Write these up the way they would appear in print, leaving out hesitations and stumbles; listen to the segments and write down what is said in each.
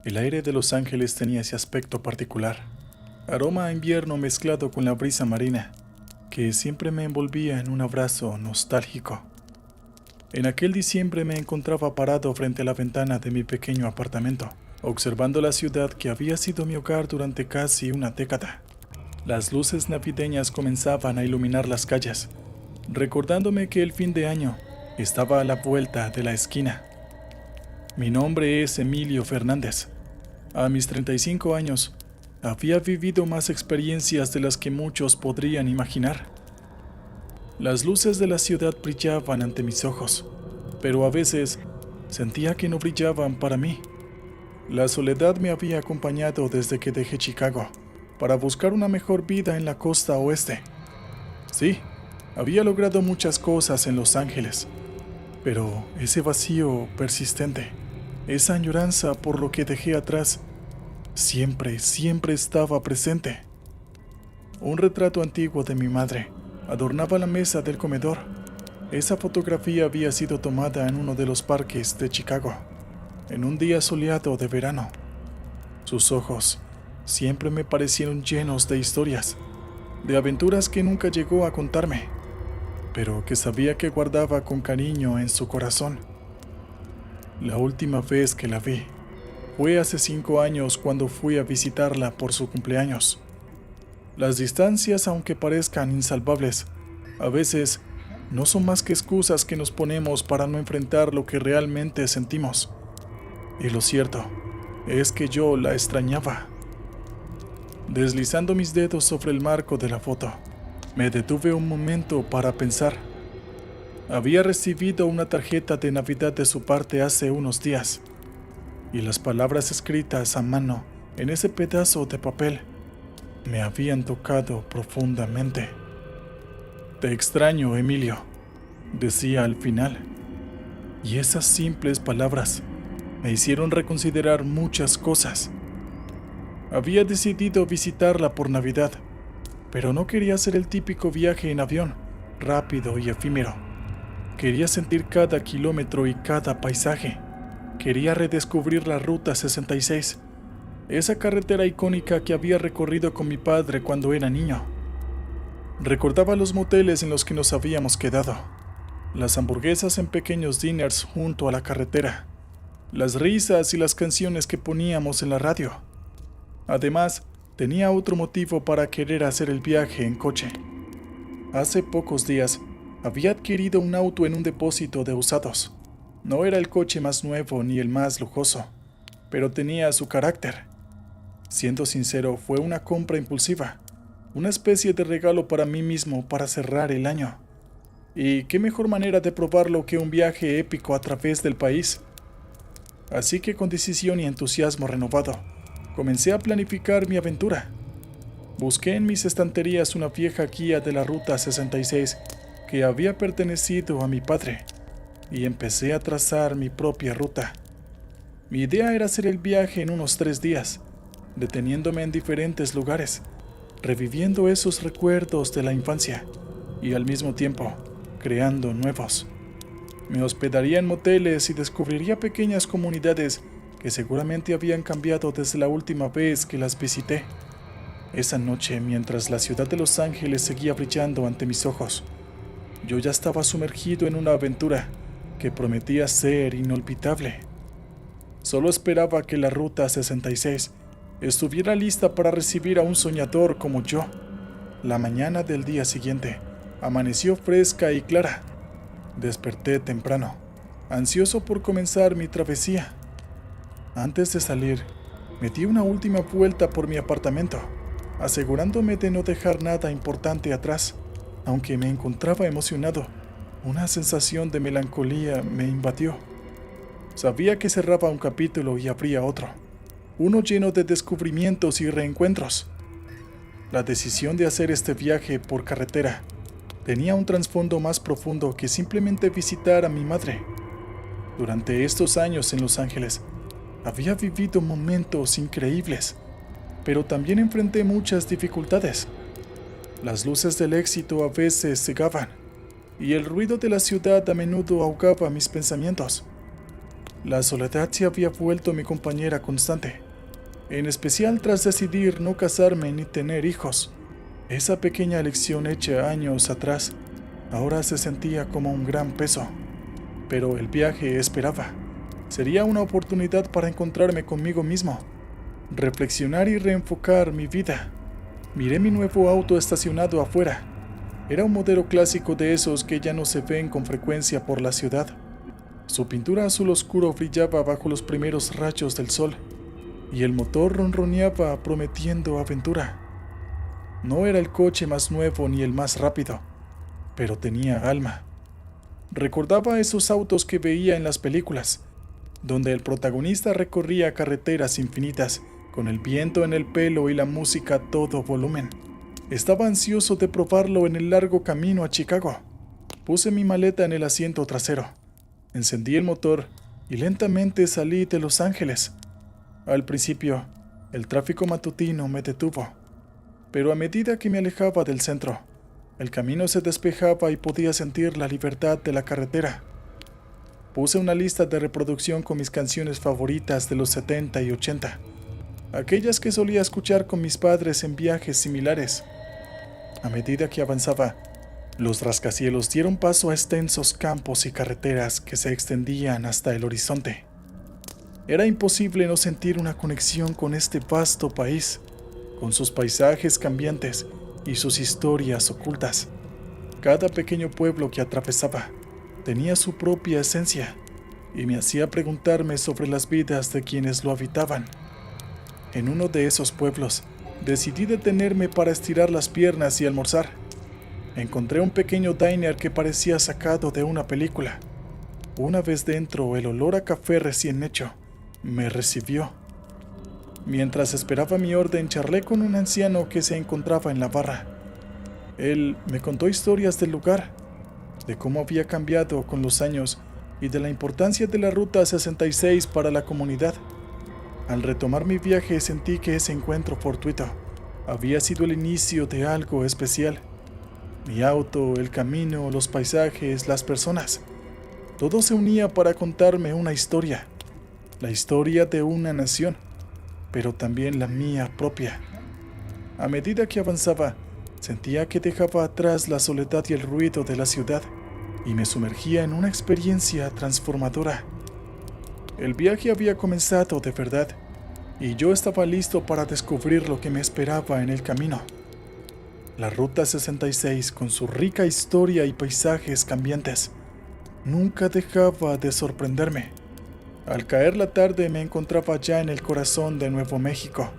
El aire de Los Ángeles tenía ese aspecto particular, aroma a invierno mezclado con la brisa marina, que siempre me envolvía en un abrazo nostálgico. En aquel diciembre me encontraba parado frente a la ventana de mi pequeño apartamento, observando la ciudad que había sido mi hogar durante casi una década. Las luces navideñas comenzaban a iluminar las calles, recordándome que el fin de año estaba a la vuelta de la esquina. Mi nombre es Emilio Fernández. A mis 35 años, había vivido más experiencias de las que muchos podrían imaginar. Las luces de la ciudad brillaban ante mis ojos, pero a veces sentía que no brillaban para mí. La soledad me había acompañado desde que dejé Chicago para buscar una mejor vida en la costa oeste. Sí, había logrado muchas cosas en Los Ángeles, pero ese vacío persistente, esa añoranza por lo que dejé atrás, siempre estaba presente. Un retrato antiguo de mi madre adornaba la mesa del comedor. Esa fotografía había sido tomada en uno de los parques de Chicago, en un día soleado de verano. Sus ojos siempre me parecieron llenos de historias, de aventuras que nunca llegó a contarme, pero que sabía que guardaba con cariño en su corazón. La última vez que la vi fue hace 5 años cuando fui a visitarla por su cumpleaños. Las distancias, aunque parezcan insalvables, a veces no son más que excusas que nos ponemos para no enfrentar lo que realmente sentimos. Y lo cierto es que yo la extrañaba. Deslizando mis dedos sobre el marco de la foto, me detuve un momento para pensar. Había recibido una tarjeta de Navidad de su parte hace unos días, y las palabras escritas a mano en ese pedazo de papel me habían tocado profundamente. Te extraño, Emilio, decía al final, y esas simples palabras me hicieron reconsiderar muchas cosas. Había decidido visitarla por Navidad, pero no quería hacer el típico viaje en avión, rápido y efímero. Quería sentir cada kilómetro y cada paisaje. Quería redescubrir la Ruta 66, esa carretera icónica que había recorrido con mi padre cuando era niño. Recordaba los moteles en los que nos habíamos quedado, las hamburguesas en pequeños diners junto a la carretera, las risas y las canciones que poníamos en la radio. Además, tenía otro motivo para querer hacer el viaje en coche. Hace pocos días, había adquirido un auto en un depósito de usados. No era el coche más nuevo ni el más lujoso, pero tenía su carácter. Siendo sincero, fue una compra impulsiva, una especie de regalo para mí mismo para cerrar el año. Y qué mejor manera de probarlo que un viaje épico a través del país. Así que con decisión y entusiasmo renovado, comencé a planificar mi aventura. Busqué en mis estanterías una vieja guía de la Ruta 66 que había pertenecido a mi padre, y empecé a trazar mi propia ruta. Mi idea era hacer el viaje en unos 3 días, deteniéndome en diferentes lugares, reviviendo esos recuerdos de la infancia y al mismo tiempo creando nuevos. Me hospedaría en moteles y descubriría pequeñas comunidades que seguramente habían cambiado desde la última vez que las visité. Esa noche, mientras la ciudad de Los Ángeles seguía brillando ante mis ojos, yo ya estaba sumergido en una aventura que prometía ser inolvidable. Solo esperaba que la Ruta 66 estuviera lista para recibir a un soñador como yo. La mañana del día siguiente amaneció fresca y clara. Desperté temprano, ansioso por comenzar mi travesía. Antes de salir, me di una última vuelta por mi apartamento, asegurándome de no dejar nada importante atrás. Aunque me encontraba emocionado, una sensación de melancolía me invadió. Sabía que cerraba un capítulo y abría otro, uno lleno de descubrimientos y reencuentros. La decisión de hacer este viaje por carretera tenía un trasfondo más profundo que simplemente visitar a mi madre. Durante estos años en Los Ángeles, había vivido momentos increíbles, pero también enfrenté muchas dificultades. Las luces del éxito a veces cegaban, y el ruido de la ciudad a menudo ahogaba mis pensamientos. La soledad se había vuelto mi compañera constante, en especial tras decidir no casarme ni tener hijos. Esa pequeña elección hecha años atrás ahora se sentía como un gran peso, pero el viaje esperaba. Sería una oportunidad para encontrarme conmigo mismo, reflexionar y reenfocar mi vida. Miré mi nuevo auto estacionado afuera. Era un modelo clásico de esos que ya no se ven con frecuencia por la ciudad. Su pintura azul oscuro brillaba bajo los primeros rayos del sol, y el motor ronroneaba prometiendo aventura. No era el coche más nuevo ni el más rápido, pero tenía alma. Recordaba esos autos que veía en las películas, donde el protagonista recorría carreteras infinitas, con el viento en el pelo y la música a todo volumen. Estaba ansioso de probarlo en el largo camino a Chicago. Puse mi maleta en el asiento trasero, encendí el motor y lentamente salí de Los Ángeles. Al principio, el tráfico matutino me detuvo, pero a medida que me alejaba del centro, el camino se despejaba y podía sentir la libertad de la carretera. Puse una lista de reproducción con mis canciones favoritas de los 70 y 80, aquellas que solía escuchar con mis padres en viajes similares. A medida que avanzaba, los rascacielos dieron paso a extensos campos y carreteras que se extendían hasta el horizonte. Era imposible no sentir una conexión con este vasto país, con sus paisajes cambiantes y sus historias ocultas. Cada pequeño pueblo que atravesaba tenía su propia esencia y me hacía preguntarme sobre las vidas de quienes lo habitaban. En uno de esos pueblos, decidí detenerme para estirar las piernas y almorzar. Encontré un pequeño diner que parecía sacado de una película. Una vez dentro, el olor a café recién hecho me recibió. Mientras esperaba mi orden, charlé con un anciano que se encontraba en la barra. Él me contó historias del lugar, de cómo había cambiado con los años y de la importancia de la Ruta 66 para la comunidad. Al retomar mi viaje sentí que ese encuentro fortuito había sido el inicio de algo especial. Mi auto, el camino, los paisajes, las personas, todo se unía para contarme una historia, la historia de una nación, pero también la mía propia. A medida que avanzaba, sentía que dejaba atrás la soledad y el ruido de la ciudad y me sumergía en una experiencia transformadora. El viaje había comenzado de verdad y yo estaba listo para descubrir lo que me esperaba en el camino. La Ruta 66, con su rica historia y paisajes cambiantes, nunca dejaba de sorprenderme. Al caer la tarde me encontraba ya en el corazón de Nuevo México.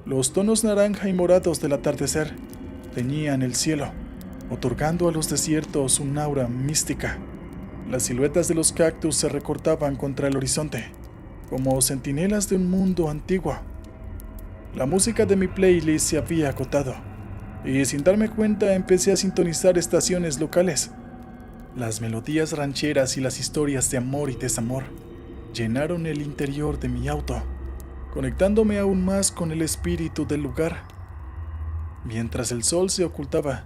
Los tonos naranja y morados del atardecer teñían el cielo, otorgando a los desiertos un aura mística. Las siluetas de los cactus se recortaban contra el horizonte, como centinelas de un mundo antiguo. La música de mi playlist se había agotado, y sin darme cuenta empecé a sintonizar estaciones locales. Las melodías rancheras y las historias de amor y desamor llenaron el interior de mi auto, conectándome aún más con el espíritu del lugar. Mientras el sol se ocultaba,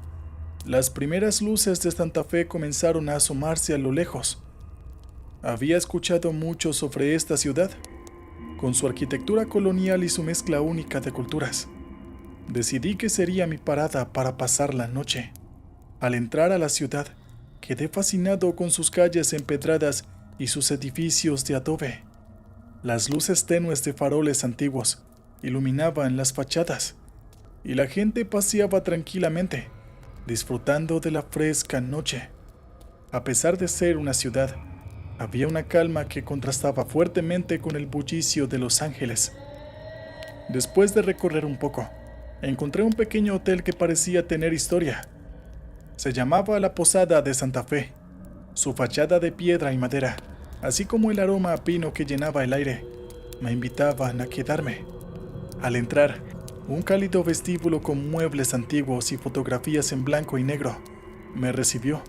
las primeras luces de Santa Fe comenzaron a asomarse a lo lejos. Había escuchado mucho sobre esta ciudad, con su arquitectura colonial y su mezcla única de culturas. Decidí que sería mi parada para pasar la noche. Al entrar a la ciudad, quedé fascinado con sus calles empedradas y sus edificios de adobe. Las luces tenues de faroles antiguos iluminaban las fachadas, y la gente paseaba tranquilamente, disfrutando de la fresca noche. A pesar de ser una ciudad, había una calma que contrastaba fuertemente con el bullicio de Los Ángeles. Después de recorrer un poco, encontré un pequeño hotel que parecía tener historia. Se llamaba La Posada de Santa Fe. Su fachada de piedra y madera, así como el aroma a pino que llenaba el aire, me invitaban a quedarme. Al entrar, un cálido vestíbulo con muebles antiguos y fotografías en blanco y negro me recibió.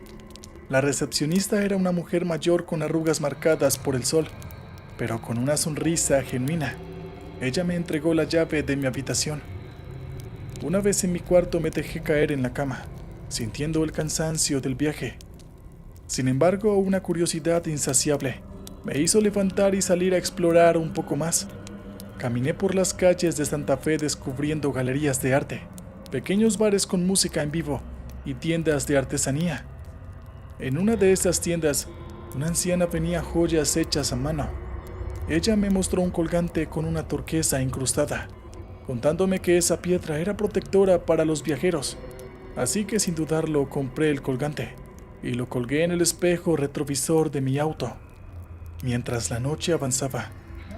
La recepcionista era una mujer mayor con arrugas marcadas por el sol, pero con una sonrisa genuina. Ella me entregó la llave de mi habitación. Una vez en mi cuarto me dejé caer en la cama, sintiendo el cansancio del viaje. Sin embargo, una curiosidad insaciable Me hizo levantar y salir a explorar un poco más. Caminé por las calles de Santa Fe descubriendo galerías de arte, pequeños bares con música en vivo y tiendas de artesanía. En una de estas tiendas, una anciana vendía joyas hechas a mano. Ella me mostró un colgante con una turquesa incrustada, contándome que esa piedra era protectora para los viajeros. Así que sin dudarlo compré el colgante y lo colgué en el espejo retrovisor de mi auto. Mientras la noche avanzaba,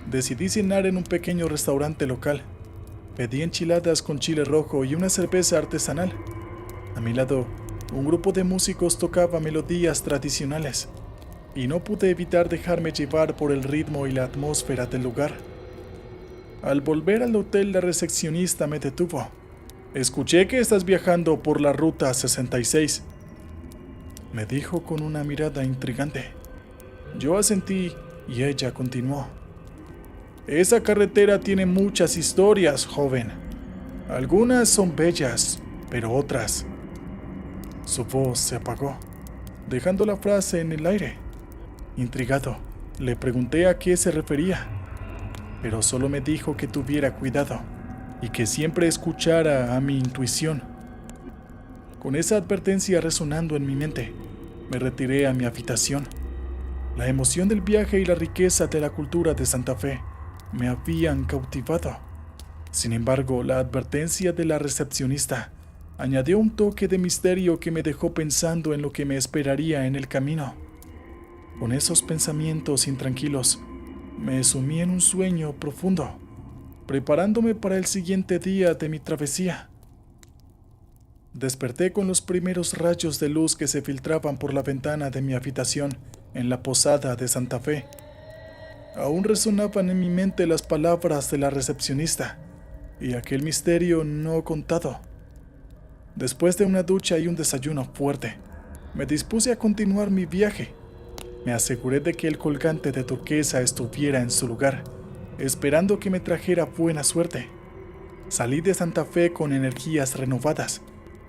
decidí cenar en un pequeño restaurante local. Pedí enchiladas con chile rojo y una cerveza artesanal. A mi lado, un grupo de músicos tocaba melodías tradicionales, y no pude evitar dejarme llevar por el ritmo y la atmósfera del lugar. Al volver al hotel, la recepcionista me detuvo. «Escuché que estás viajando por la ruta 66», me dijo con una mirada intrigante. Yo asentí y ella continuó. «Esa carretera tiene muchas historias, joven. Algunas son bellas, pero otras...» Su voz se apagó, dejando la frase en el aire. Intrigado, le pregunté a qué se refería, pero solo me dijo que tuviera cuidado y que siempre escuchara a mi intuición. Con esa advertencia resonando en mi mente, me retiré a mi habitación. La emoción del viaje y la riqueza de la cultura de Santa Fe me habían cautivado. Sin embargo, la advertencia de la recepcionista añadió un toque de misterio que me dejó pensando en lo que me esperaría en el camino. Con esos pensamientos intranquilos, me sumí en un sueño profundo, preparándome para el siguiente día de mi travesía. Desperté con los primeros rayos de luz que se filtraban por la ventana de mi habitación en la posada de Santa Fe. Aún resonaban en mi mente las palabras de la recepcionista y aquel misterio no contado. Después de una ducha y un desayuno fuerte, me dispuse a continuar mi viaje. Me aseguré de que el colgante de turquesa estuviera en su lugar, esperando que me trajera buena suerte. Salí de Santa Fe con energías renovadas,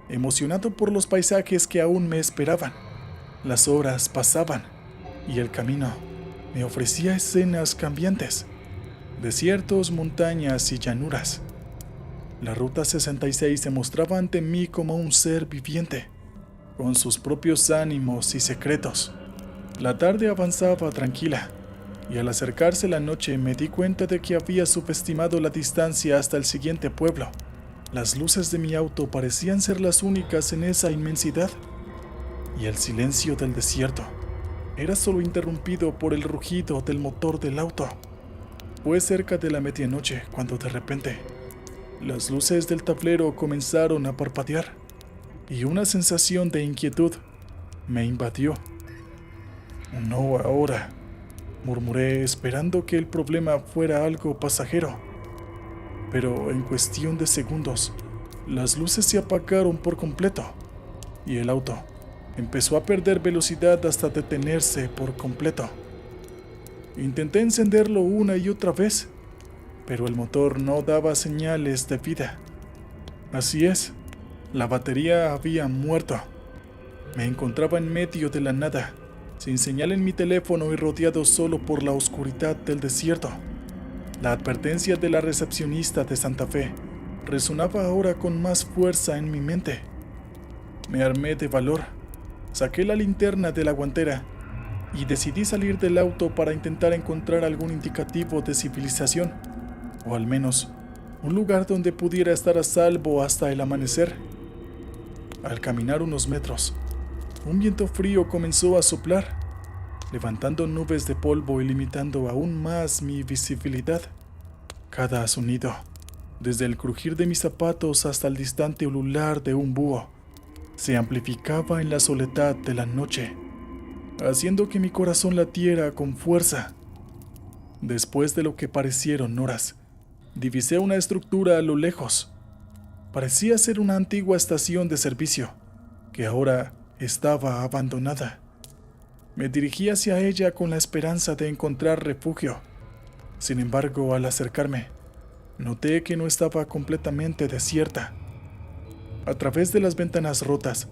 emocionado por los paisajes que aún me esperaban. Las horas pasaban y el camino me ofrecía escenas cambiantes, desiertos, montañas y llanuras. La Ruta 66 se mostraba ante mí como un ser viviente, con sus propios ánimos y secretos. La tarde avanzaba tranquila, y al acercarse la noche me di cuenta de que había subestimado la distancia hasta el siguiente pueblo. Las luces de mi auto parecían ser las únicas en esa inmensidad, y el silencio del desierto era solo interrumpido por el rugido del motor del auto. Fue cerca de la medianoche cuando de repente las luces del tablero comenzaron a parpadear y una sensación de inquietud me invadió. «No ahora», murmuré esperando que el problema fuera algo pasajero. Pero en cuestión de segundos, las luces se apagaron por completo y el auto empezó a perder velocidad hasta detenerse por completo. Intenté encenderlo una y otra vez, pero el motor no daba señales de vida. Así es, la batería había muerto. Me encontraba en medio de la nada, sin señal en mi teléfono y rodeado solo por la oscuridad del desierto. La advertencia de la recepcionista de Santa Fe resonaba ahora con más fuerza en mi mente. Me armé de valor, saqué la linterna de la guantera y decidí salir del auto para intentar encontrar algún indicativo de civilización, o al menos un lugar donde pudiera estar a salvo hasta el amanecer. Al caminar unos metros, un viento frío comenzó a soplar, levantando nubes de polvo y limitando aún más mi visibilidad. Cada sonido, desde el crujir de mis zapatos hasta el distante ulular de un búho, se amplificaba en la soledad de la noche, haciendo que mi corazón latiera con fuerza. Después de lo que parecieron horas, divisé una estructura a lo lejos. Parecía ser una antigua estación de servicio, que ahora estaba abandonada. Me dirigí hacia ella con la esperanza de encontrar refugio. Sin embargo, al acercarme, noté que no estaba completamente desierta. A través de las ventanas rotas,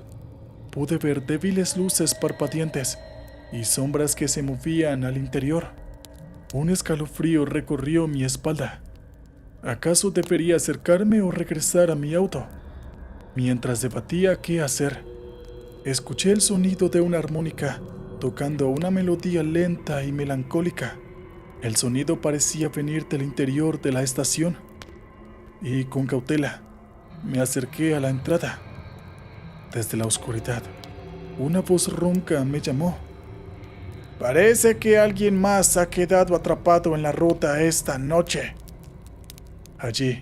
pude ver débiles luces parpadeantes y sombras que se movían al interior. Un escalofrío recorrió mi espalda. ¿Acaso debería acercarme o regresar a mi auto? Mientras debatía qué hacer, escuché el sonido de una armónica tocando una melodía lenta y melancólica. El sonido parecía venir del interior de la estación, y con cautela me acerqué a la entrada. Desde la oscuridad, una voz ronca me llamó. «Parece que alguien más ha quedado atrapado en la ruta esta noche». Allí,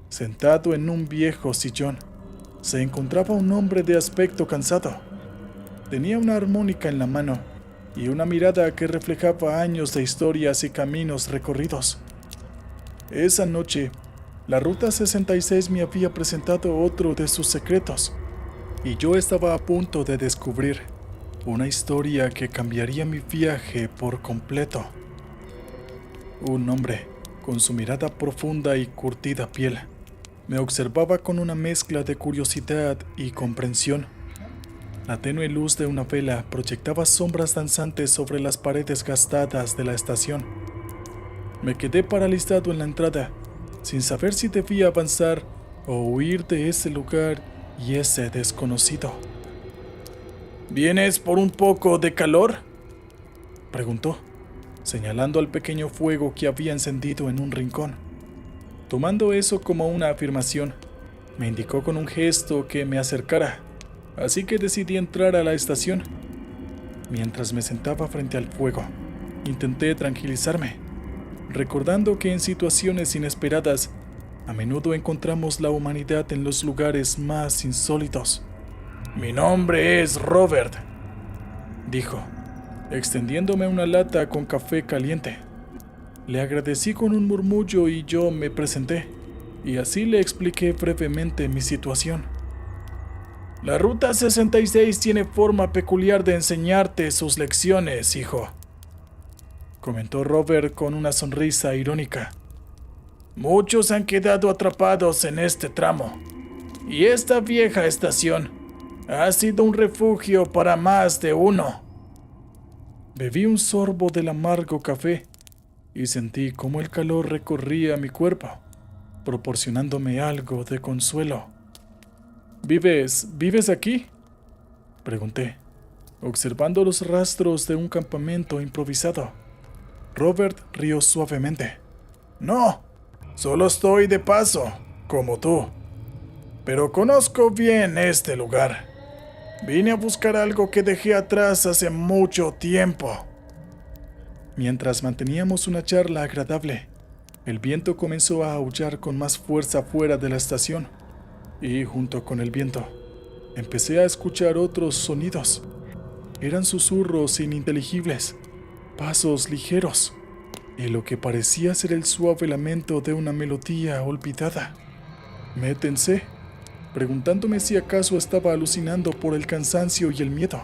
sentado en un viejo sillón, se encontraba un hombre de aspecto cansado. Tenía una armónica en la mano y una mirada que reflejaba años de historias y caminos recorridos. Esa noche, la Ruta 66 me había presentado otro de sus secretos, y yo estaba a punto de descubrir una historia que cambiaría mi viaje por completo. Un hombre, con su mirada profunda y curtida piel, me observaba con una mezcla de curiosidad y comprensión. La tenue luz de una vela proyectaba sombras danzantes sobre las paredes gastadas de la estación. Me quedé paralizado en la entrada, sin saber si debía avanzar o huir de ese lugar y ese desconocido. «¿Vienes por un poco de calor?», preguntó, señalando al pequeño fuego que había encendido en un rincón. Tomando eso como una afirmación, me indicó con un gesto que me acercara, así que decidí entrar a la estación. Mientras me sentaba frente al fuego, intenté tranquilizarme, recordando que en situaciones inesperadas, a menudo encontramos la humanidad en los lugares más insólitos. «Mi nombre es Robert», dijo, extendiéndome una lata con café caliente. Le agradecí con un murmullo y yo me presenté, y así le expliqué brevemente mi situación. «La Ruta 66 tiene forma peculiar de enseñarte sus lecciones, hijo», comentó Robert con una sonrisa irónica. «Muchos han quedado atrapados en este tramo, y esta vieja estación ha sido un refugio para más de uno». Bebí un sorbo del amargo café y sentí cómo el calor recorría mi cuerpo, proporcionándome algo de consuelo. ¿Vives aquí?», pregunté, observando los rastros de un campamento improvisado. Robert rió suavemente. «No, solo estoy de paso, como tú. Pero conozco bien este lugar. Vine a buscar algo que dejé atrás hace mucho tiempo». Mientras manteníamos una charla agradable, el viento comenzó a aullar con más fuerza fuera de la estación, y junto con el viento, empecé a escuchar otros sonidos. Eran susurros ininteligibles, pasos ligeros, y lo que parecía ser el suave lamento de una melodía olvidada. Me tensé, preguntándome si acaso estaba alucinando por el cansancio y el miedo.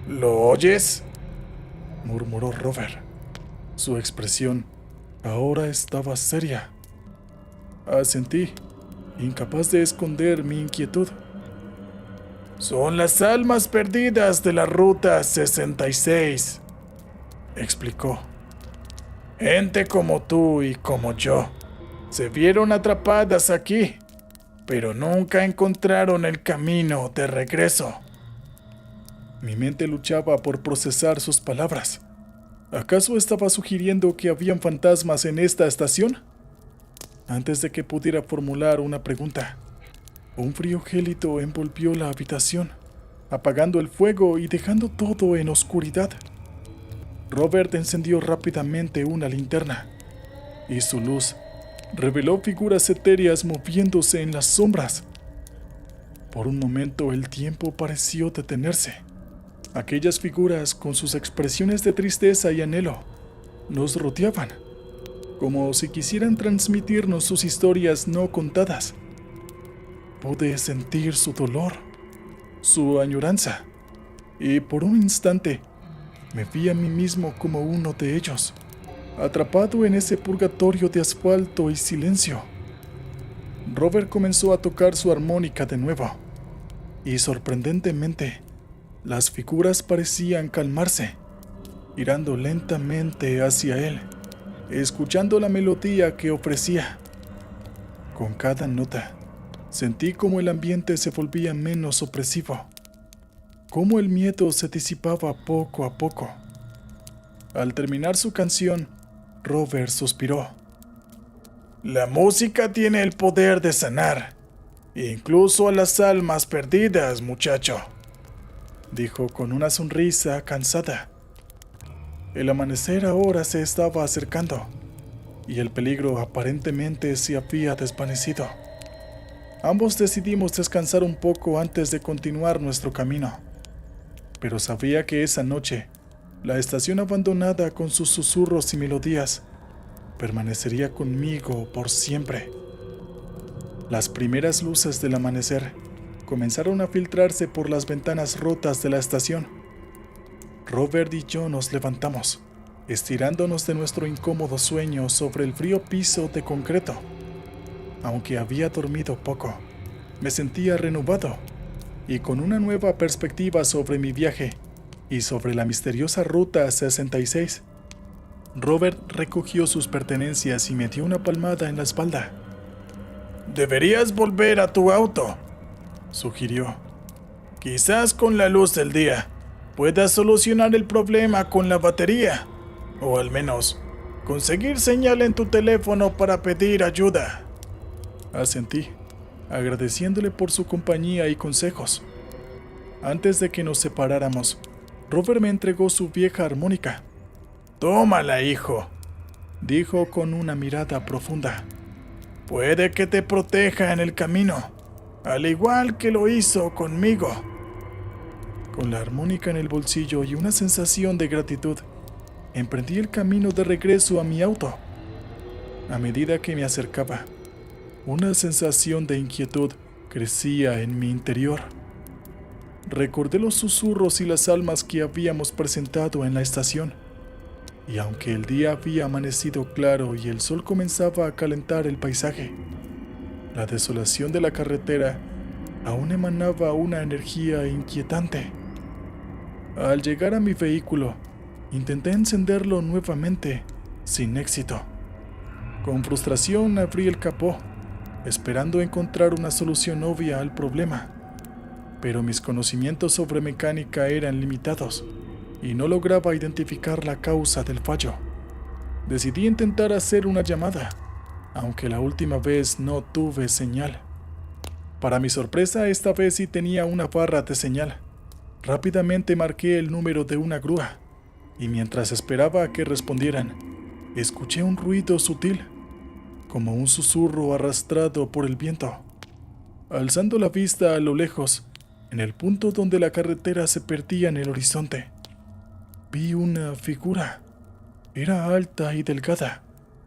«¿Lo oyes?», murmuró Robert. Su expresión ahora estaba seria. Asentí, incapaz de esconder mi inquietud. «Son las almas perdidas de la Ruta 66», explicó. «Gente como tú y como yo se vieron atrapadas aquí, pero nunca encontraron el camino de regreso». Mi mente luchaba por procesar sus palabras. ¿Acaso estaba sugiriendo que habían fantasmas en esta estación? Antes de que pudiera formular una pregunta, un frío gélido envolvió la habitación, apagando el fuego y dejando todo en oscuridad. Robert encendió rápidamente una linterna, y su luz reveló figuras etéreas moviéndose en las sombras. Por un momento el tiempo pareció detenerse. Aquellas figuras, con sus expresiones de tristeza y anhelo, nos rodeaban, como si quisieran transmitirnos sus historias no contadas. Pude sentir su dolor, su añoranza, y por un instante me vi a mí mismo como uno de ellos, atrapado en ese purgatorio de asfalto y silencio. Robert comenzó a tocar su armónica de nuevo, y sorprendentemente, Las figuras parecían calmarse, girando lentamente hacia él, escuchando la melodía que ofrecía. Con cada nota, sentí como el ambiente se volvía menos opresivo, como el miedo se disipaba poco a poco. Al terminar su canción, Robert suspiró. La música tiene el poder de sanar, incluso a las almas perdidas, muchacho, dijo con una sonrisa cansada. El amanecer ahora se estaba acercando, y el peligro aparentemente se había desvanecido. Ambos decidimos descansar un poco antes de continuar nuestro camino, pero sabía que esa noche, la estación abandonada con sus susurros y melodías permanecería conmigo por siempre. Las primeras luces del amanecer comenzaron a filtrarse por las ventanas rotas de la estación. Robert y yo nos levantamos, estirándonos de nuestro incómodo sueño sobre el frío piso de concreto. Aunque había dormido poco, me sentía renovado y con una nueva perspectiva sobre mi viaje y sobre la misteriosa Ruta 66. Robert recogió sus pertenencias y me dio una palmada en la espalda. «Deberías volver a tu auto», sugirió. «Quizás con la luz del día puedas solucionar el problema con la batería, o al menos conseguir señal en tu teléfono para pedir ayuda». Asentí, agradeciéndole por su compañía y consejos. Antes de que nos separáramos, Robert me entregó su vieja armónica. «Tómala, hijo», dijo con una mirada profunda. «Puede que te proteja en el camino, al igual que lo hizo conmigo». Con la armónica en el bolsillo y una sensación de gratitud, emprendí el camino de regreso a mi auto. A medida que me acercaba, una sensación de inquietud crecía en mi interior. Recordé los susurros y las almas que habíamos presentado en la estación, y aunque el día había amanecido claro y el sol comenzaba a calentar el paisaje, la desolación de la carretera aún emanaba una energía inquietante. Al llegar a mi vehículo, intenté encenderlo nuevamente, sin éxito. Con frustración abrí el capó, esperando encontrar una solución obvia al problema. Pero mis conocimientos sobre mecánica eran limitados y no lograba identificar la causa del fallo. Decidí intentar hacer una llamada, aunque la última vez no tuve señal. Para mi sorpresa, esta vez sí tenía una barra de señal. Rápidamente marqué el número de una grúa, y mientras esperaba a que respondieran, escuché un ruido sutil, como un susurro arrastrado por el viento. Alzando la vista a lo lejos, en el punto donde la carretera se perdía en el horizonte, vi una figura. Era alta y delgada,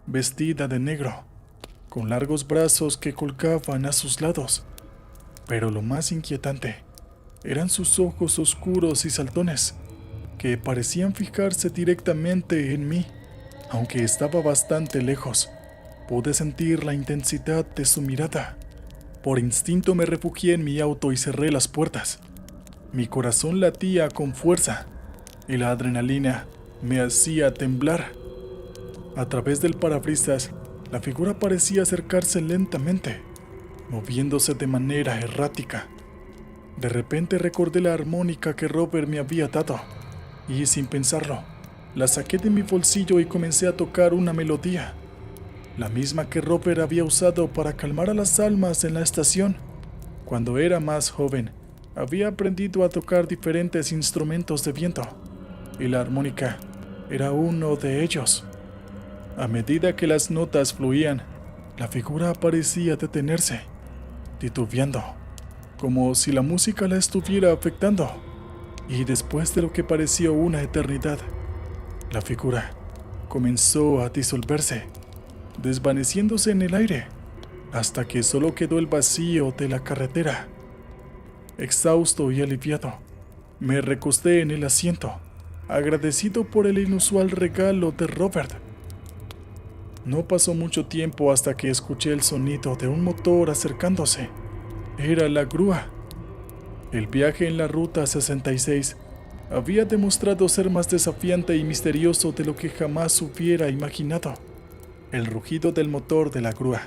vestida de negro, con largos brazos que colgaban a sus lados. Pero lo más inquietante eran sus ojos oscuros y saltones, que parecían fijarse directamente en mí. Aunque estaba bastante lejos, pude sentir la intensidad de su mirada. Por instinto me refugié en mi auto y cerré las puertas. Mi corazón latía con fuerza y la adrenalina me hacía temblar. A través del parabrisas, la figura parecía acercarse lentamente, moviéndose de manera errática. De repente recordé la armónica que Robert me había dado y, sin pensarlo, la saqué de mi bolsillo y comencé a tocar una melodía, la misma que Robert había usado para calmar a las almas en la estación. Cuando era más joven, había aprendido a tocar diferentes instrumentos de viento, y la armónica era uno de ellos. A medida que las notas fluían, la figura parecía detenerse, titubeando, como si la música la estuviera afectando, y después de lo que pareció una eternidad, la figura comenzó a disolverse, desvaneciéndose en el aire, hasta que solo quedó el vacío de la carretera. Exhausto y aliviado, me recosté en el asiento, agradecido por el inusual regalo de Robert. No pasó mucho tiempo hasta que escuché el sonido de un motor acercándose. Era la grúa. El viaje en la Ruta 66 había demostrado ser más desafiante y misterioso de lo que jamás hubiera imaginado. El rugido del motor de la grúa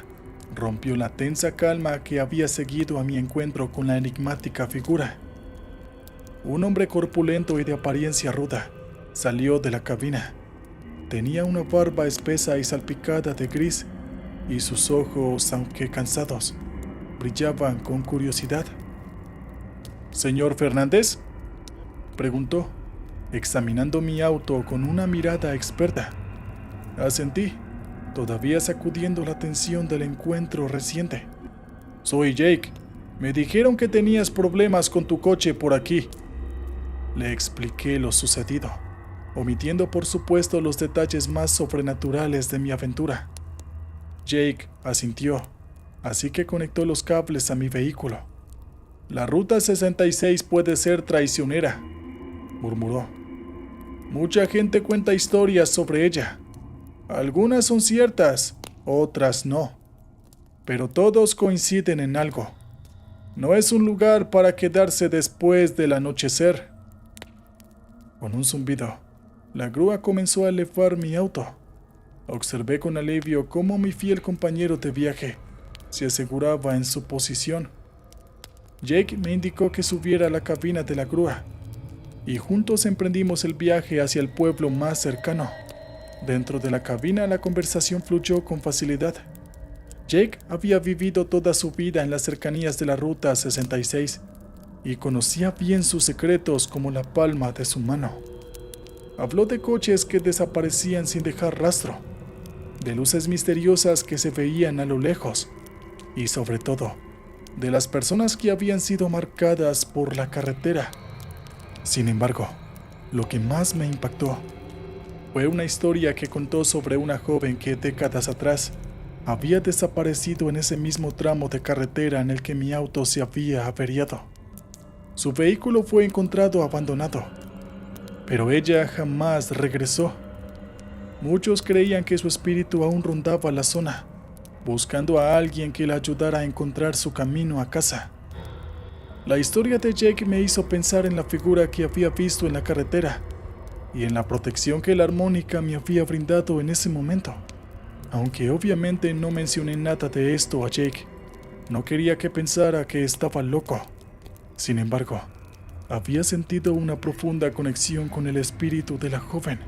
rompió la tensa calma que había seguido a mi encuentro con la enigmática figura. Un hombre corpulento y de apariencia ruda salió de la cabina. Tenía una barba espesa y salpicada de gris, y sus ojos, aunque cansados, brillaban con curiosidad. «¿Señor Fernández?», preguntó, examinando mi auto con una mirada experta. Asentí, todavía sacudiendo la tensión del encuentro reciente. «Soy Jake. Me dijeron que tenías problemas con tu coche por aquí». Le expliqué lo sucedido, omitiendo por supuesto los detalles más sobrenaturales de mi aventura. Jake asintió, así que conectó los cables a mi vehículo. «La Ruta 66 puede ser traicionera», murmuró. «Mucha gente cuenta historias sobre ella. Algunas son ciertas, otras no. Pero todos coinciden en algo. No es un lugar para quedarse después del anochecer». Con un zumbido, la grúa comenzó a elevar mi auto. Observé con alivio cómo mi fiel compañero de viaje se aseguraba en su posición. Jake me indicó que subiera a la cabina de la grúa, y juntos emprendimos el viaje hacia el pueblo más cercano. Dentro de la cabina la conversación fluyó con facilidad. Jake había vivido toda su vida en las cercanías de la Ruta 66 y conocía bien sus secretos como la palma de su mano. Habló de coches que desaparecían sin dejar rastro, de luces misteriosas que se veían a lo lejos y, sobre todo, de las personas que habían sido marcadas por la carretera. Sin embargo, lo que más me impactó fue una historia que contó sobre una joven que décadas atrás había desaparecido en ese mismo tramo de carretera en el que mi auto se había averiado. Su vehículo fue encontrado abandonado, pero ella jamás regresó. Muchos creían que su espíritu aún rondaba la zona, buscando a alguien que la ayudara a encontrar su camino a casa. La historia de Jake me hizo pensar en la figura que había visto en la carretera y en la protección que la armónica me había brindado en ese momento. Aunque obviamente no mencioné nada de esto a Jake, no quería que pensara que estaba loco. Sin embargo, había sentido una profunda conexión con el espíritu de la joven.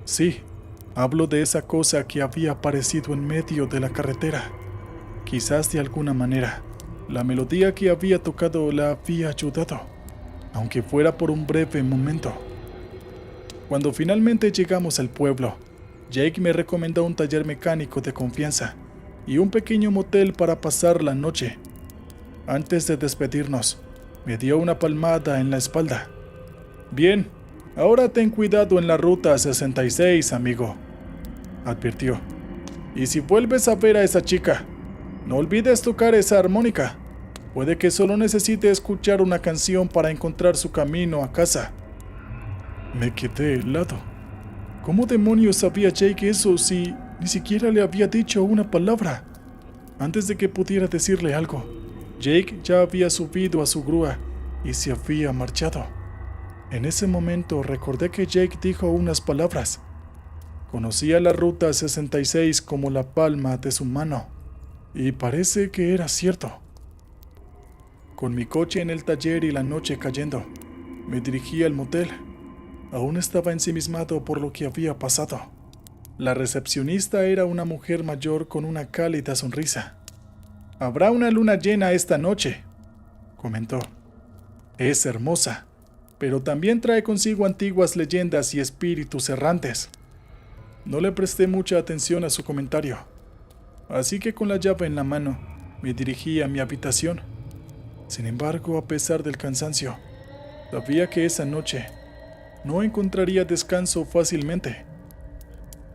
Sí, hablo de esa cosa que había aparecido en medio de la carretera. Quizás de alguna manera, la melodía que había tocado la había ayudado, aunque fuera por un breve momento. Cuando finalmente llegamos al pueblo, Jake me recomendó un taller mecánico de confianza y un pequeño motel para pasar la noche. Antes de despedirnos, me dio una palmada en la espalda. «Bien, ahora ten cuidado en la Ruta 66, amigo», advirtió. «Y si vuelves a ver a esa chica, no olvides tocar esa armónica. Puede que solo necesite escuchar una canción para encontrar su camino a casa». Me quedé helado. ¿Cómo demonios sabía Jake eso si ni siquiera le había dicho una palabra? Antes de que pudiera decirle algo, Jake ya había subido a su grúa y se había marchado. En ese momento recordé que Jake dijo unas palabras. Conocía la Ruta 66 como la palma de su mano, y parece que era cierto. Con mi coche en el taller y la noche cayendo, me dirigí al motel. Aún estaba ensimismado por lo que había pasado. La recepcionista era una mujer mayor con una cálida sonrisa. «Habrá una luna llena esta noche», comentó. «Es hermosa, pero también trae consigo antiguas leyendas y espíritus errantes». No le presté mucha atención a su comentario, así que con la llave en la mano me dirigí a mi habitación. Sin embargo, a pesar del cansancio, sabía que esa noche no encontraría descanso fácilmente.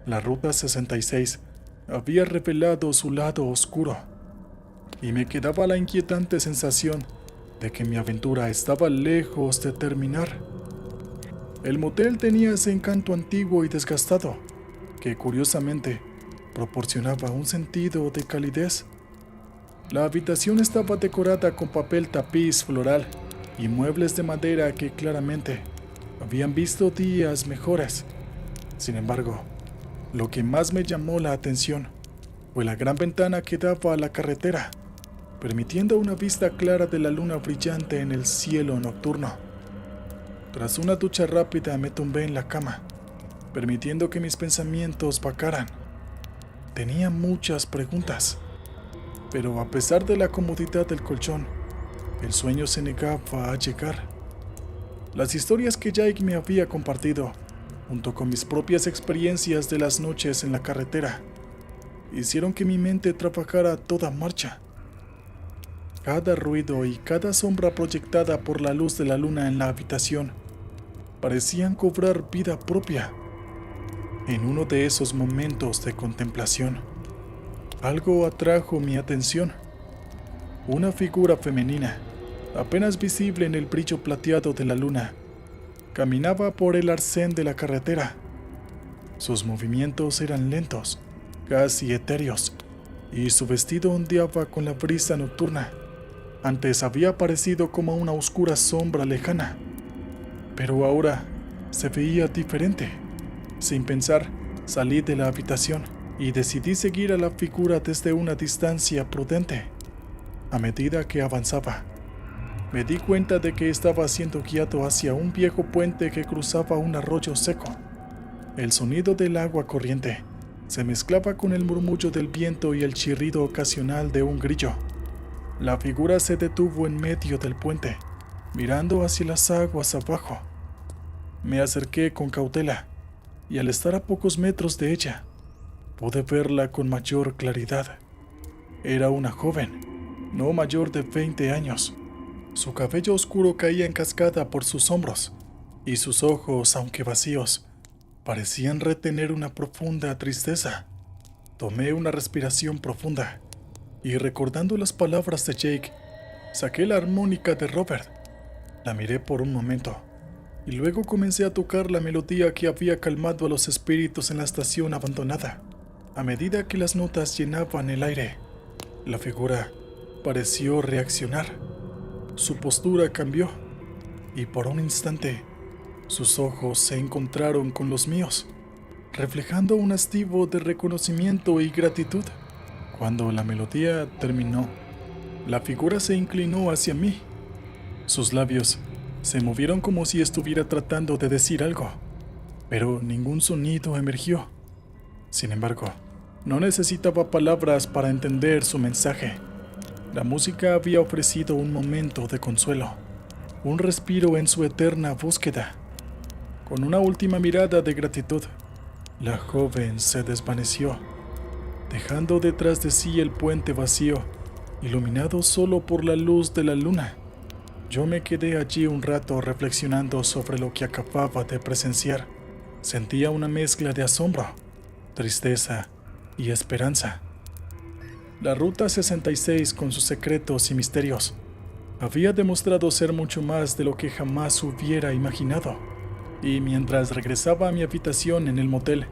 La Ruta 66 había revelado su lado oscuro, y me quedaba la inquietante sensación de que mi aventura estaba lejos de terminar. El motel tenía ese encanto antiguo y desgastado, que curiosamente proporcionaba un sentido de calidez. La habitación estaba decorada con papel tapiz floral y muebles de madera que claramente habían visto días mejores. Sin embargo, lo que más me llamó la atención fue la gran ventana que daba a la carretera, permitiendo una vista clara de la luna brillante en el cielo nocturno. Tras una ducha rápida me tumbé en la cama, permitiendo que mis pensamientos vacaran. Tenía muchas preguntas, pero a pesar de la comodidad del colchón, el sueño se negaba a llegar. Las historias que Jake me había compartido, junto con mis propias experiencias de las noches en la carretera, hicieron que mi mente trabajara a toda marcha. Cada ruido y cada sombra proyectada por la luz de la luna en la habitación parecían cobrar vida propia. En uno de esos momentos de contemplación, algo atrajo mi atención. Una figura femenina, apenas visible en el brillo plateado de la luna, caminaba por el arcén de la carretera. Sus movimientos eran lentos, casi etéreos, y su vestido ondeaba con la brisa nocturna. Antes había parecido como una oscura sombra lejana, pero ahora se veía diferente. Sin pensar, salí de la habitación y decidí seguir a la figura desde una distancia prudente. A medida que avanzaba, me di cuenta de que estaba siendo guiado hacia un viejo puente que cruzaba un arroyo seco. El sonido del agua corriente se mezclaba con el murmullo del viento y el chirrido ocasional de un grillo. La figura se detuvo en medio del puente, mirando hacia las aguas abajo. Me acerqué con cautela, y al estar a pocos metros de ella, pude verla con mayor claridad. Era una joven, no mayor de 20 años. Su cabello oscuro caía en cascada por sus hombros, y sus ojos, aunque vacíos, parecían retener una profunda tristeza. Tomé una respiración profunda, y recordando las palabras de Jake, saqué la armónica de Robert. La miré por un momento, y luego comencé a tocar la melodía que había calmado a los espíritus en la estación abandonada. A medida que las notas llenaban el aire, la figura pareció reaccionar. Su postura cambió, y por un instante, sus ojos se encontraron con los míos, reflejando un hastío de reconocimiento y gratitud. Cuando la melodía terminó, la figura se inclinó hacia mí. Sus labios se movieron como si estuviera tratando de decir algo, pero ningún sonido emergió. Sin embargo, no necesitaba palabras para entender su mensaje. La música había ofrecido un momento de consuelo, un respiro en su eterna búsqueda. Con una última mirada de gratitud, la joven se desvaneció, dejando detrás de sí el puente vacío, iluminado solo por la luz de la luna. Yo me quedé allí un rato reflexionando sobre lo que acababa de presenciar. Sentía una mezcla de asombro, tristeza y esperanza. La Ruta 66, con sus secretos y misterios, había demostrado ser mucho más de lo que jamás hubiera imaginado. Y mientras regresaba a mi habitación en el motel,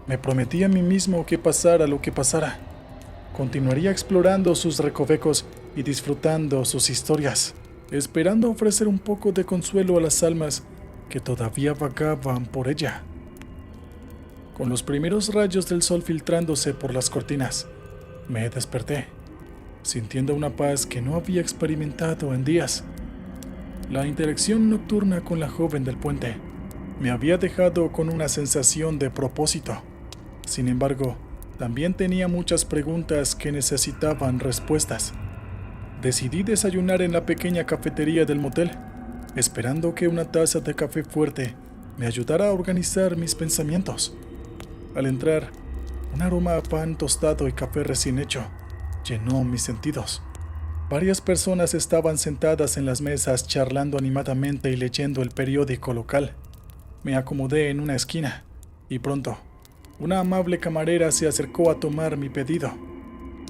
me prometí a mí mismo que pasara lo que pasara, continuaría explorando sus recovecos y disfrutando sus historias, esperando ofrecer un poco de consuelo a las almas que todavía vagaban por ella. Con los primeros rayos del sol filtrándose por las cortinas, me desperté, sintiendo una paz que no había experimentado en días. La interacción nocturna con la joven del puente me había dejado con una sensación de propósito. Sin embargo, también tenía muchas preguntas que necesitaban respuestas. Decidí desayunar en la pequeña cafetería del motel, esperando que una taza de café fuerte me ayudara a organizar mis pensamientos. Al entrar, un aroma a pan tostado y café recién hecho llenó mis sentidos. Varias personas estaban sentadas en las mesas charlando animadamente y leyendo el periódico local. Me acomodé en una esquina, y pronto, una amable camarera se acercó a tomar mi pedido.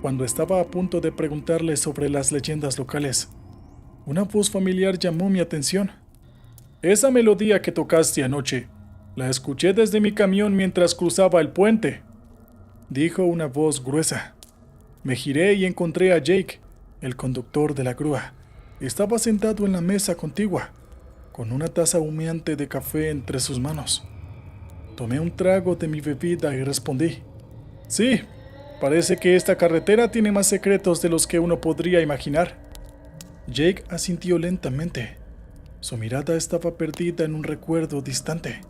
Cuando estaba a punto de preguntarle sobre las leyendas locales, una voz familiar llamó mi atención. «Esa melodía que tocaste anoche, la escuché desde mi camión mientras cruzaba el puente», dijo una voz gruesa. Me giré y encontré a Jake, el conductor de la grúa, Estaba sentado en la mesa contigua, con una taza humeante de café entre sus manos. Tomé un trago de mi bebida y respondí: sí, parece que esta carretera tiene más secretos de los que uno podría imaginar. Jake asintió lentamente. Su mirada estaba perdida en un recuerdo distante.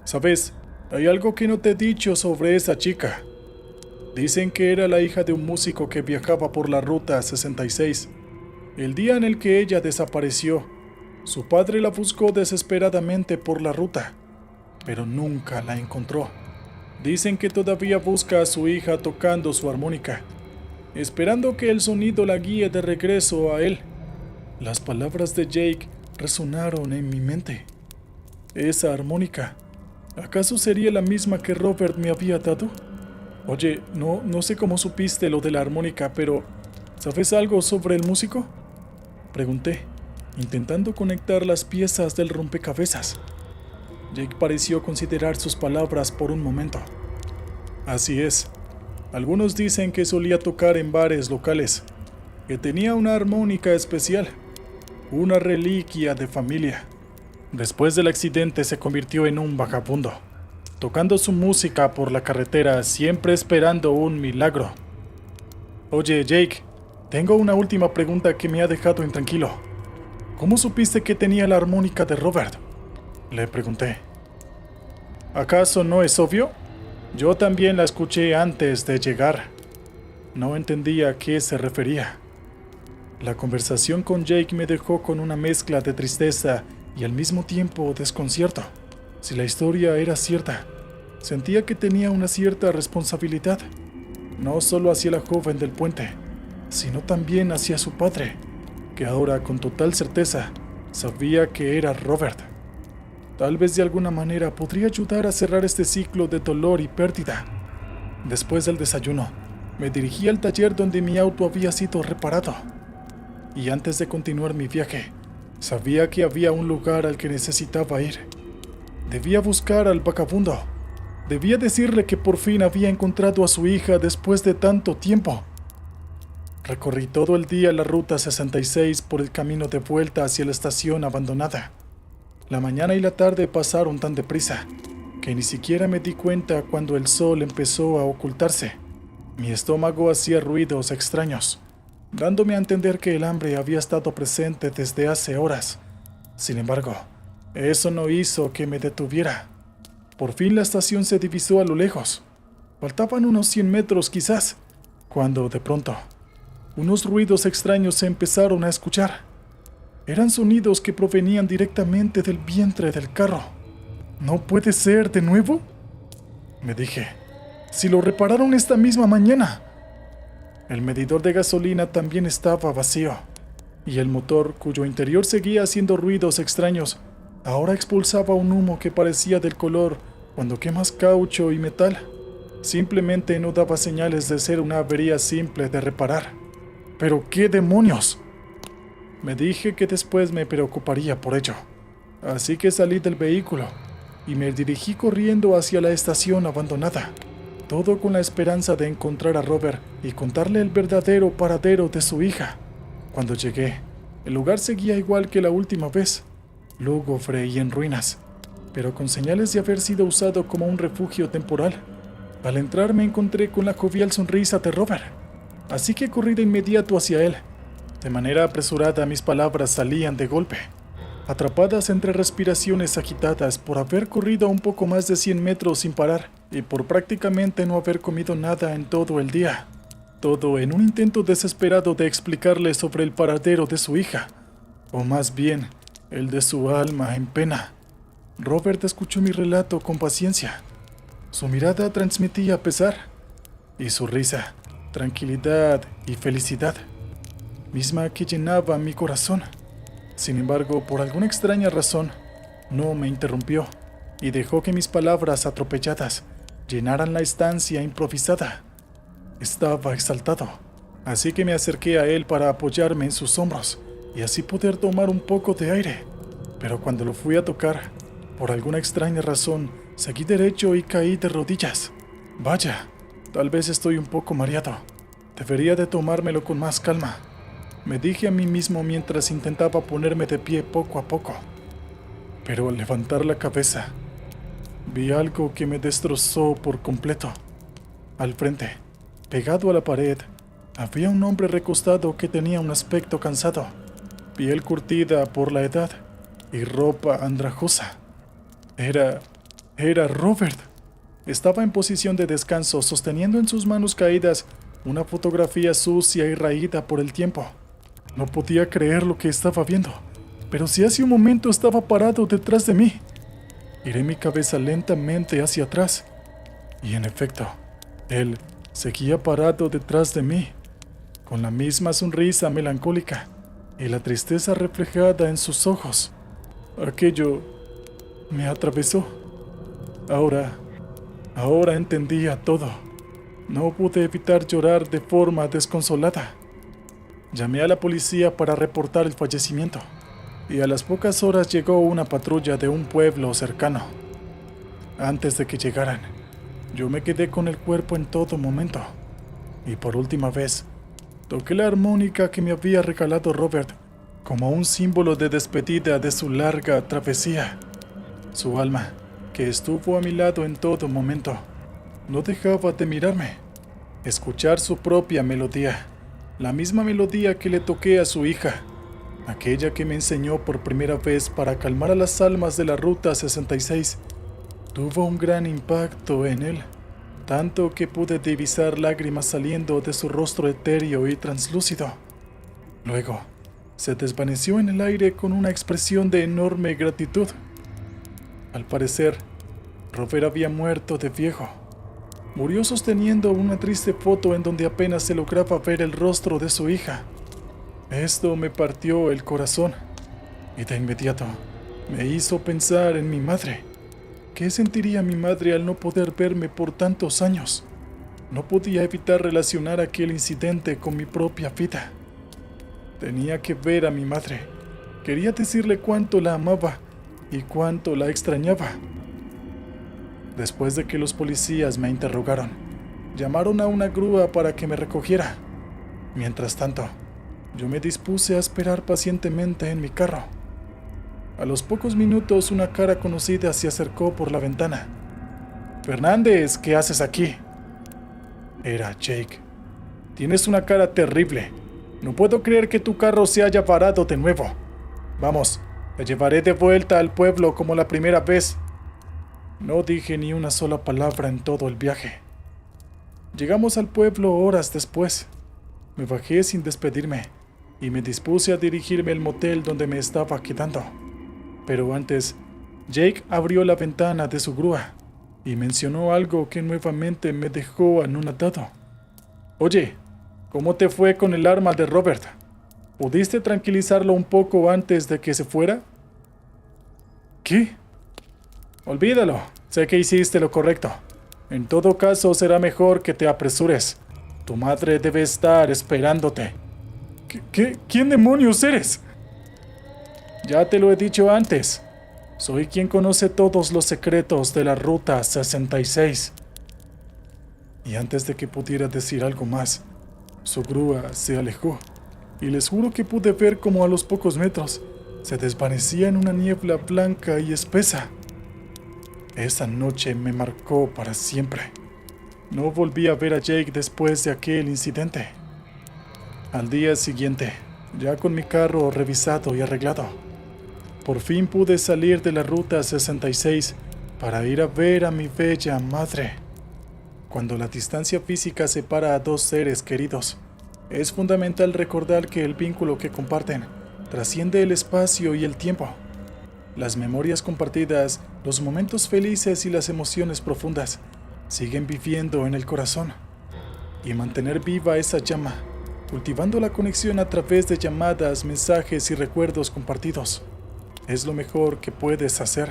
¿Sabes? Hay algo que no te he dicho sobre esa chica. Dicen que era la hija de un músico que viajaba por la Ruta 66. El día en el que ella desapareció, su padre la buscó desesperadamente por la ruta, pero nunca la encontró. Dicen que todavía busca a su hija tocando su armónica, esperando que el sonido la guíe de regreso a él. Las palabras de Jake resonaron en mi mente. Esa armónica, ¿acaso sería la misma que Robert me había dado? Oye, no sé cómo supiste lo de la armónica, pero ¿sabes algo sobre el músico?, pregunté, intentando conectar las piezas del rompecabezas. Jake pareció considerar sus palabras por un momento. Así es. Algunos dicen que solía tocar en bares locales, que tenía una armónica especial, una reliquia de familia. Después del accidente se convirtió en un vagabundo, tocando su música por la carretera, siempre esperando un milagro. Oye, Jake, tengo una última pregunta que me ha dejado intranquilo. ¿Cómo supiste que tenía la armónica de Robert?, le pregunté. ¿Acaso no es obvio? Yo también la escuché antes de llegar. No entendía a qué se refería. La conversación con Jake me dejó con una mezcla de tristeza y al mismo tiempo desconcierto. Si la historia era cierta, sentía que tenía una cierta responsabilidad, no solo hacia la joven del puente, sino también hacia su padre, que ahora con total certeza sabía que era Robert. Tal vez de alguna manera podría ayudar a cerrar este ciclo de dolor y pérdida. Después del desayuno, me dirigí al taller donde mi auto había sido reparado. Y antes de continuar mi viaje, sabía que había un lugar al que necesitaba ir. Debía buscar al vagabundo. Debía decirle que por fin había encontrado a su hija después de tanto tiempo. Recorrí todo el día la Ruta 66 por el camino de vuelta hacia la estación abandonada. La mañana y la tarde pasaron tan deprisa que ni siquiera me di cuenta cuando el sol empezó a ocultarse. Mi estómago hacía ruidos extraños, dándome a entender que el hambre había estado presente desde hace horas. Sin embargo, eso no hizo que me detuviera. Por fin la estación se divisó a lo lejos. Faltaban unos 100 metros quizás, cuando de pronto unos ruidos extraños se empezaron a escuchar. Eran sonidos que provenían directamente del vientre del carro. ¿No puede ser de nuevo?, me dije. Si lo repararon esta misma mañana. El medidor de gasolina también estaba vacío, y el motor, cuyo interior seguía haciendo ruidos extraños, ahora expulsaba un humo que parecía del color cuando quemas caucho y metal. Simplemente no daba señales de ser una avería simple de reparar. ¿Pero qué demonios? Me dije que después me preocuparía por ello. Así que salí del vehículo y me dirigí corriendo hacia la estación abandonada, todo con la esperanza de encontrar a Robert y contarle el verdadero paradero de su hija. Cuando llegué, el lugar seguía igual que la última vez, lúgubre y en ruinas, pero con señales de haber sido usado como un refugio temporal. Al entrar me encontré con la jovial sonrisa de Robert, así que corrí de inmediato hacia él. De manera apresurada mis palabras salían de golpe, atrapadas entre respiraciones agitadas por haber corrido un poco más de 100 metros sin parar y por prácticamente no haber comido nada en todo el día. Todo en un intento desesperado de explicarle sobre el paradero de su hija, o más bien, el de su alma en pena. Robert escuchó mi relato con paciencia. Su mirada transmitía pesar, y su risa, tranquilidad y felicidad, misma que llenaba mi corazón. Sin embargo, por alguna extraña razón, no me interrumpió y dejó que mis palabras atropelladas llenaran la estancia improvisada. Estaba exaltado, así que me acerqué a él para apoyarme en sus hombros y así poder tomar un poco de aire. Pero cuando lo fui a tocar, por alguna extraña razón, seguí derecho y caí de rodillas. Vaya, tal vez estoy un poco mareado. Debería de tomármelo con más calma. me dije a mí mismo mientras intentaba ponerme de pie poco a poco. Pero al levantar la cabeza, vi algo que me destrozó por completo. Al frente, pegado a la pared, había un hombre recostado que tenía un aspecto cansado, piel curtida por la edad y ropa andrajosa. Era Robert. Estaba en posición de descanso, sosteniendo en sus manos caídas una fotografía sucia y raída por el tiempo. No podía creer lo que estaba viendo, pero si hace un momento estaba parado detrás de mí. Giré mi cabeza lentamente hacia atrás, y en efecto, él seguía parado detrás de mí, con la misma sonrisa melancólica y la tristeza reflejada en sus ojos. Aquello me atravesó. Ahora entendía todo. No pude evitar llorar de forma desconsolada. Llamé a la policía para reportar el fallecimiento, y a las pocas horas llegó una patrulla de un pueblo cercano. Antes de que llegaran, yo me quedé con el cuerpo en todo momento, y por última vez, toqué la armónica que me había regalado Robert como un símbolo de despedida de su larga travesía. Su alma, que estuvo a mi lado en todo momento, no dejaba de mirarme, escuchar su propia melodía, la misma melodía que le toqué a su hija, aquella que me enseñó por primera vez para calmar a las almas de la Ruta 66. Tuvo un gran impacto en él, tanto que pude divisar lágrimas saliendo de su rostro etéreo y translúcido. Luego, se desvaneció en el aire con una expresión de enorme gratitud. Al parecer, Robert había muerto de viejo. Murió sosteniendo una triste foto en donde apenas se lograba ver el rostro de su hija. Esto me partió el corazón, y de inmediato me hizo pensar en mi madre. ¿Qué sentiría mi madre al no poder verme por tantos años? No podía evitar relacionar aquel incidente con mi propia vida. Tenía que ver a mi madre. Quería decirle cuánto la amaba y cuánto la extrañaba. Después de que los policías me interrogaron, llamaron a una grúa para que me recogiera. Mientras tanto, yo me dispuse a esperar pacientemente en mi carro. A los pocos minutos, una cara conocida se acercó por la ventana. «Fernández, ¿qué haces aquí?». Era Jake. «Tienes una cara terrible. No puedo creer que tu carro se haya parado de nuevo. Vamos, te llevaré de vuelta al pueblo como la primera vez». No dije ni una sola palabra en todo el viaje. Llegamos al pueblo horas después. Me bajé sin despedirme y me dispuse a dirigirme al motel donde me estaba quedando. Pero antes, Jake abrió la ventana de su grúa y mencionó algo que nuevamente me dejó anonadado. «Oye, ¿cómo te fue con el arma de Robert? ¿Pudiste tranquilizarlo un poco antes de que se fuera?». «¿Qué?». «Olvídalo, sé que hiciste lo correcto. En todo caso, será mejor que te apresures. Tu madre debe estar esperándote». ¿Quién demonios eres?». «Ya te lo he dicho antes. Soy quien conoce todos los secretos de la Ruta 66». Y antes de que pudiera decir algo más, su grúa se alejó, y les juro que pude ver cómo a los pocos metros se desvanecía en una niebla blanca y espesa. Esa noche me marcó para siempre. No volví a ver a Jake después de aquel incidente. Al día siguiente, ya con mi carro revisado y arreglado, por fin pude salir de la Ruta 66 para ir a ver a mi bella madre. Cuando la distancia física separa a dos seres queridos, es fundamental recordar que el vínculo que comparten trasciende el espacio y el tiempo. Las memorias compartidas, los momentos felices y las emociones profundas siguen viviendo en el corazón. Y mantener viva esa llama, cultivando la conexión a través de llamadas, mensajes y recuerdos compartidos, es lo mejor que puedes hacer.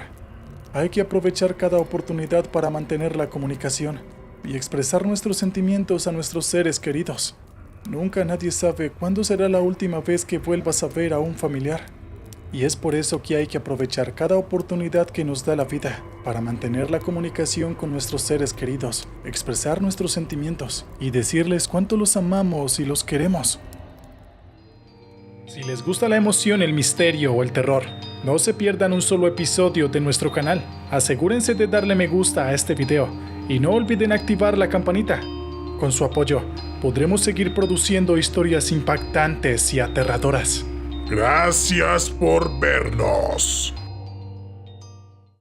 Hay que aprovechar cada oportunidad para mantener la comunicación y expresar nuestros sentimientos a nuestros seres queridos. Nunca nadie sabe cuándo será la última vez que vuelvas a ver a un familiar. Y es por eso que hay que aprovechar cada oportunidad que nos da la vida para mantener la comunicación con nuestros seres queridos, expresar nuestros sentimientos y decirles cuánto los amamos y los queremos. Si les gusta la emoción, el misterio o el terror, no se pierdan un solo episodio de nuestro canal. Asegúrense de darle me gusta a este video y no olviden activar la campanita. Con su apoyo, podremos seguir produciendo historias impactantes y aterradoras. Gracias por vernos.